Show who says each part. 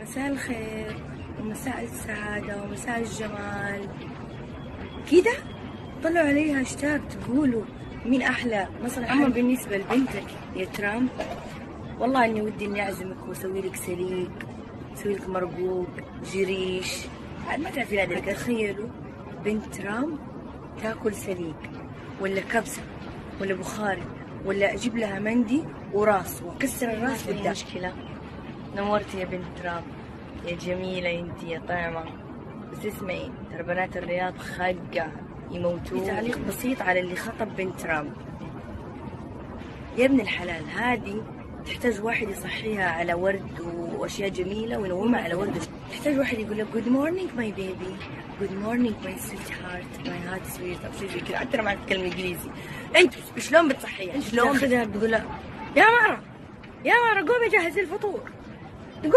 Speaker 1: مساء الخير ومساء السعادة ومساء الجمال كده. طلعوا علي هاشتاج تقولوا مين أحلى مصر. أما بالنسبة لبنتك يا ترامب، والله إني ودي إني أعزمك وأسوي لك سليق، أسوي لك مرقوق، جريش، عاد ما تعرفين هذا. تخيلوا بنت ترامب تاكل سليق ولا كبسة ولا بخاري، ولا أجيب لها مندي وراس وكسر الراس قدام. مشكلة. نورتي يا بنت ترامب يا جميلة انتي يا طعمة. بس اسمعي، ترى بنات الرياض خقة يموتون. تعليق بسيط على اللي خطب بنت ترامب. يا ابن الحلال، هذه تحتاج واحد يصحيها على ورد واشياء جميلة وينومها على ورد. تحتاج واحد يقول لها good morning my baby, good morning my sweetheart, my heart sweet، او شيء زي كذا. حتى ما تتكلم انجليزي. انت شلون بتصحيها؟ شلون بتاخذها؟ تقول لها يا مارا، يا مارا قومي جهزي الفطور، تقوم